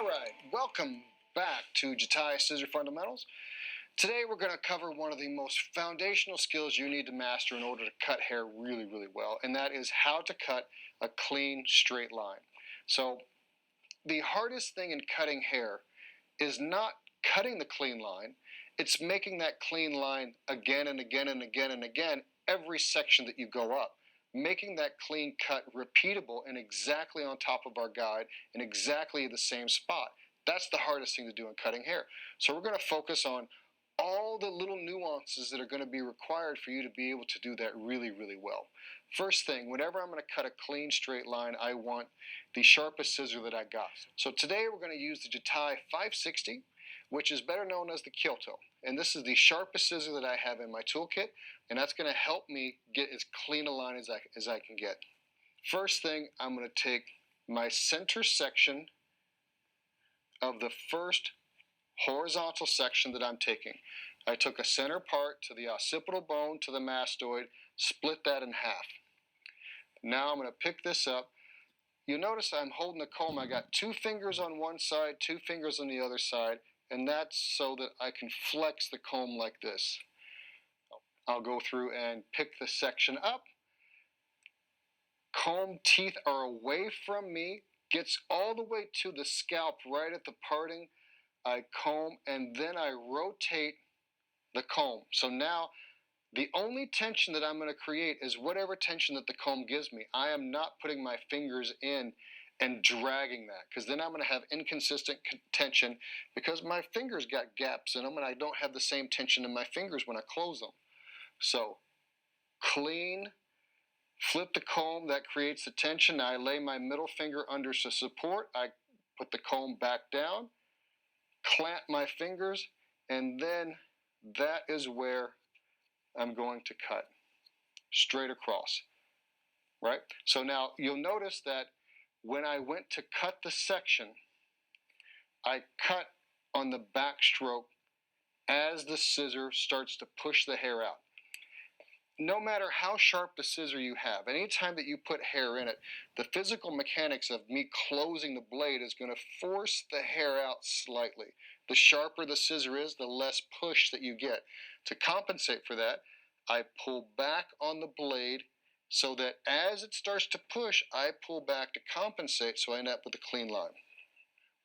All right, welcome back to Detaylı Scissor Fundamentals. Today we're going to cover one of the most foundational skills you need to master in order to cut hair really, really well, and that is how to cut a clean, straight line. So the hardest thing in cutting hair is not cutting the clean line, it's making that clean line again and again and again and again every section that you go up. Making that clean cut repeatable and exactly on top of our guide in exactly the same spot. That's the hardest thing to do in cutting hair. So we're going to focus on all the little nuances that are going to be required for you to be able to do that really, really well. First thing, whenever I'm going to cut a clean straight line, I want the sharpest scissor that I got. So today we're going to use the Detaylı 560, which is better known as the Kyoto. And this is the sharpest scissor that I have in my toolkit, and that's going to help me get as clean a line as I can get. First thing, I'm going to take my center section of the first horizontal section that I'm taking. I took a center part to the occipital bone to the mastoid, split that in half. Now I'm going to pick this up. You'll notice I'm holding the comb. I got 2 fingers on one side, 2 fingers on the other side, and that's so that I can flex the comb like this. I'll go through and pick the section up. Comb teeth are away from me, gets all the way to the scalp right at the parting. I comb and then I rotate the comb. So now the only tension that I'm going to create is whatever tension that the comb gives me. I am not putting my fingers in and dragging that, because then I'm going to have inconsistent tension because my fingers got gaps in them and I don't have the same tension in my fingers when I close them. So clean, flip the comb, that creates the tension. I lay my middle finger under to support. I put the comb back down, clamp my fingers, and then that is where I'm going to cut straight across, right? So now you'll notice that when I went to cut the section, I cut on the backstroke as the scissor starts to push the hair out. No matter how sharp the scissor you have, anytime that you put hair in it, the physical mechanics of me closing the blade is going to force the hair out slightly. The sharper the scissor is, the less push that you get. To compensate for that, I pull back on the blade so that as it starts to push, I pull back to compensate so I end up with a clean line.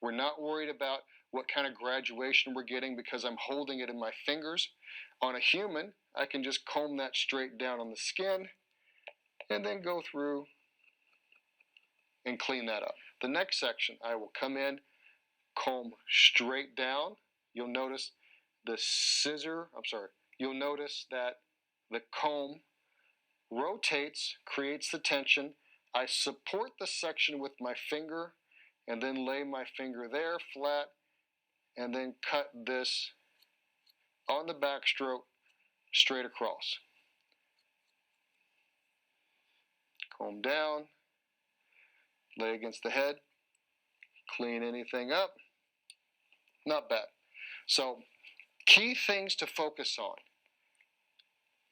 We're not worried about what kind of graduation we're getting because I'm holding it in my fingers. On a human, I can just comb that straight down on the skin and then go through and clean that up. The next section, I will come in, comb straight down. You'll notice you'll notice that the comb rotates, creates the tension. I support the section with my finger and then lay my finger there flat and then cut this on the backstroke straight across. Comb down, lay against the head, clean anything up. Not bad. So, key things to focus on: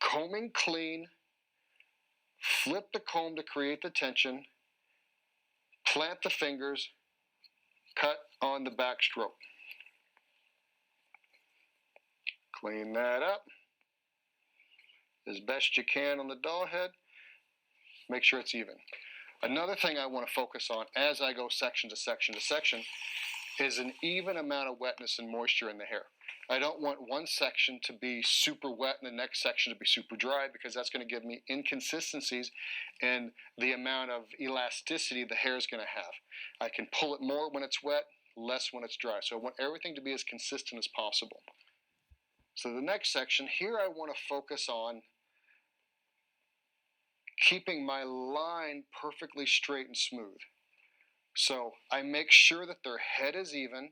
combing clean, flip the comb to create the tension, plant the fingers, cut on the backstroke. Clean that up as best you can on the doll head. Make sure it's even. Another thing I want to focus on as I go section to section to section is an even amount of wetness and moisture in the hair. I don't want one section to be super wet and the next section to be super dry, because that's going to give me inconsistencies in the amount of elasticity the hair is going to have. I can pull it more when it's wet, less when it's dry. So I want everything to be as consistent as possible. So the next section, here I want to focus on keeping my line perfectly straight and smooth. So I make sure that their head is even,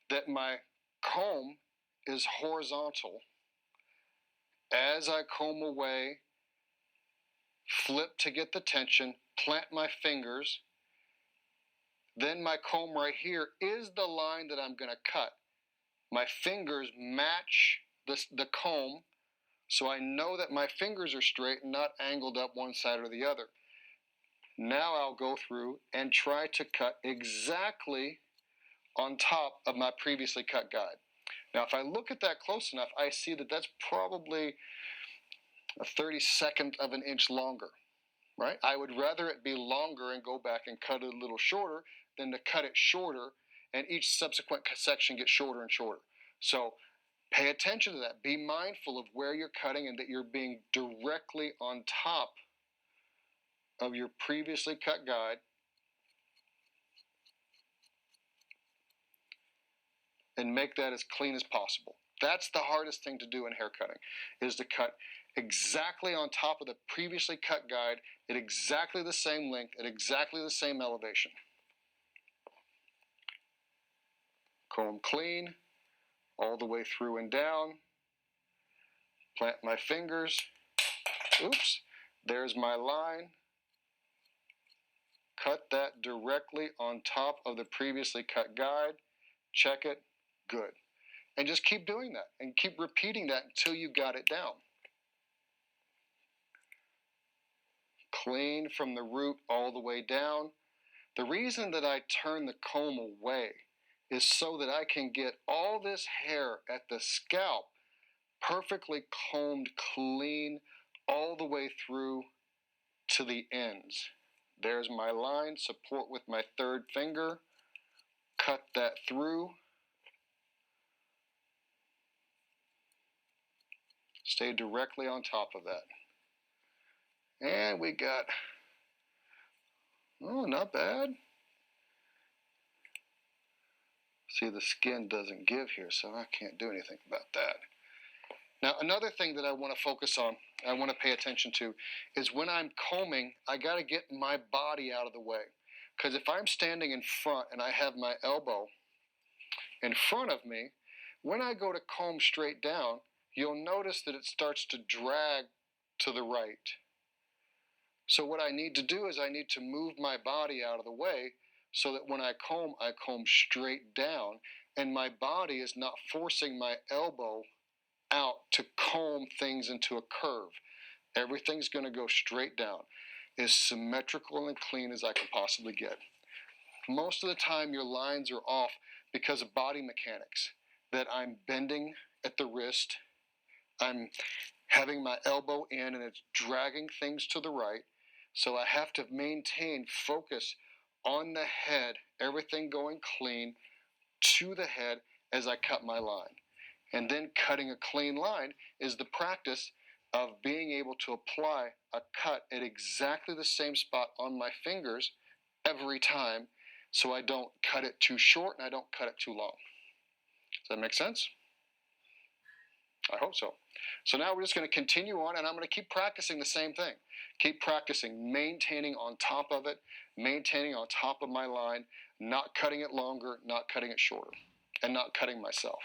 that my comb is horizontal. As I comb away, flip to get the tension, plant my fingers, then my comb right here is the line that I'm going to cut. My fingers match the comb, so I know that my fingers are straight and not angled up one side or the other. Now I'll go through and try to cut exactly on top of my previously cut guide. Now, if I look at that close enough, I see that that's probably a 32nd of an inch longer, right? I would rather it be longer and go back and cut it a little shorter than to cut it shorter and each subsequent section gets shorter and shorter. So pay attention to that. Be mindful of where you're cutting and that you're being directly on top of your previously cut guide. And make that as clean as possible. That's the hardest thing to do in hair cutting, is to cut exactly on top of the previously cut guide at exactly the same length, at exactly the same elevation. Comb clean, all the way through and down. Plant my fingers. Oops, there's my line. Cut that directly on top of the previously cut guide. Check it. Good. And just keep doing that and keep repeating that until you got it down. Clean from the root all the way down. The reason that I turn the comb away is so that I can get all this hair at the scalp perfectly combed clean all the way through to the ends. There's my line. Support with my third finger. Cut that through. Stay directly on top of that. And we got, oh, not bad. See, the skin doesn't give here, so I can't do anything about that. Now, another thing that I want to focus on, I want to pay attention to, is when I'm combing, I got to get my body out of the way. Because if I'm standing in front and I have my elbow in front of me, when I go to comb straight down, you'll notice that it starts to drag to the right. So what I need to do is I need to move my body out of the way so that when I comb straight down and my body is not forcing my elbow out to comb things into a curve. Everything's going to go straight down, as symmetrical and clean as I can possibly get. Most of the time your lines are off because of body mechanics, that I'm bending at the wrist, I'm having my elbow in and it's dragging things to the right, so I have to maintain focus on the head, everything going clean to the head as I cut my line. And then cutting a clean line is the practice of being able to apply a cut at exactly the same spot on my fingers every time, so I don't cut it too short and I don't cut it too long. Does that make sense? I hope so. So now we're just going to continue on, and I'm going to keep practicing the same thing. Keep practicing, maintaining on top of it, maintaining on top of my line, not cutting it longer, not cutting it shorter, and not cutting myself.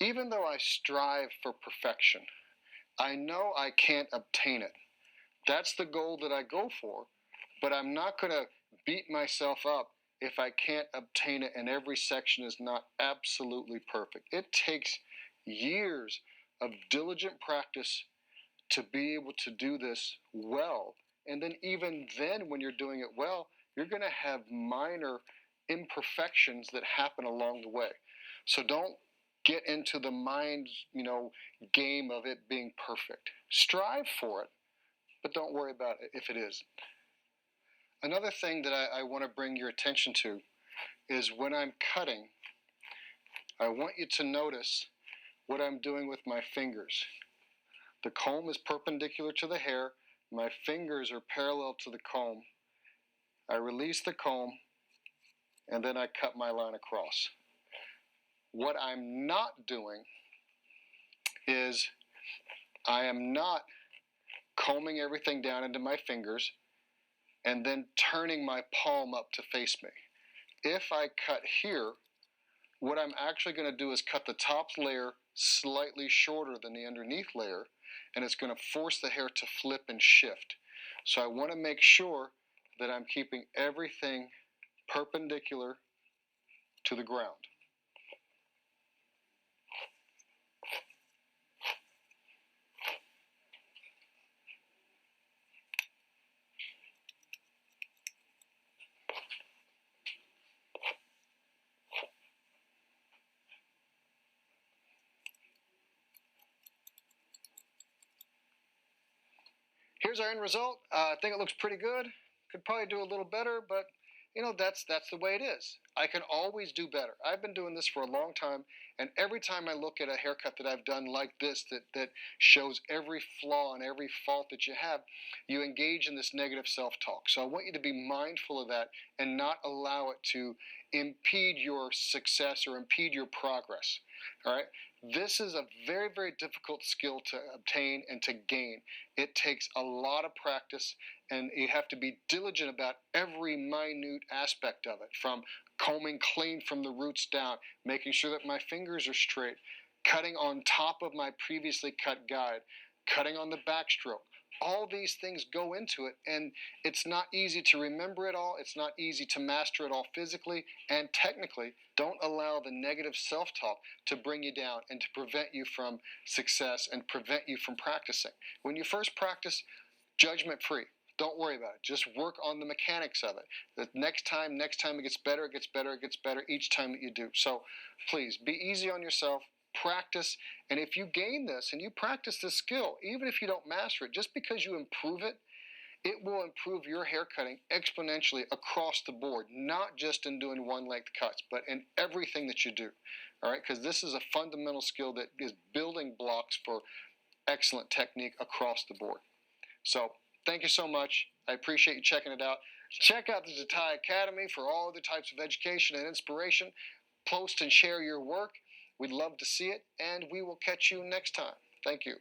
Even though I strive for perfection, I know I can't obtain it. That's the goal that I go for, but I'm not going to beat myself up if I can't obtain it and every section is not absolutely perfect. It takes years of diligent practice to be able to do this well. And then even then, when you're doing it well, you're going to have minor imperfections that happen along the way. So don't get into the mind, game of it being perfect. Strive for it, but don't worry about it if it isn't. Another thing that I want to bring your attention to is when I'm cutting, I want you to notice what I'm doing with my fingers. The comb is perpendicular to the hair. My fingers are parallel to the comb. I release the comb, and then I cut my line across. What I'm not doing is I am not combing everything down into my fingers and then turning my palm up to face me. If I cut here, what I'm actually going to do is cut the top layer slightly shorter than the underneath layer, and it's going to force the hair to flip and shift. So I want to make sure that I'm keeping everything perpendicular to the ground. here's our end result. I think it looks pretty good. Could probably do a little better, but you know, that's the way it is. I can always do better. I've been doing this for a long time, and every time I look at a haircut that I've done like this, that shows every flaw and every fault that you have, you engage in this negative self-talk. So I want you to be mindful of that and not allow it to impede your success or impede your progress. All right? This is a very, very difficult skill to obtain and to gain. It takes a lot of practice, and you have to be diligent about every minute aspect of it, from combing clean from the roots down, making sure that my fingers are straight, cutting on top of my previously cut guide, cutting on the backstroke. All these things go into it, and it's not easy to remember it all. It's not easy to master it all physically and technically. Don't allow the negative self-talk to bring you down and to prevent you from success and prevent you from practicing. When you first practice, judgment-free. Don't worry about it. Just work on the mechanics of it. The next time it gets better, it gets better, it gets better each time that you do. So please, be easy on yourself. Practice, and if you gain this and you practice this skill, even if you don't master it, just because you improve it, it will improve your hair cutting exponentially across the board, not just in doing one length cuts, but in everything that you do. All right, because this is a fundamental skill that is building blocks for excellent technique across the board. So thank you so much. I appreciate you checking it out. Check out the Detaylı Academy for all other types of education and inspiration. Post and share your work. We'd love to see it, and we will catch you next time. Thank you.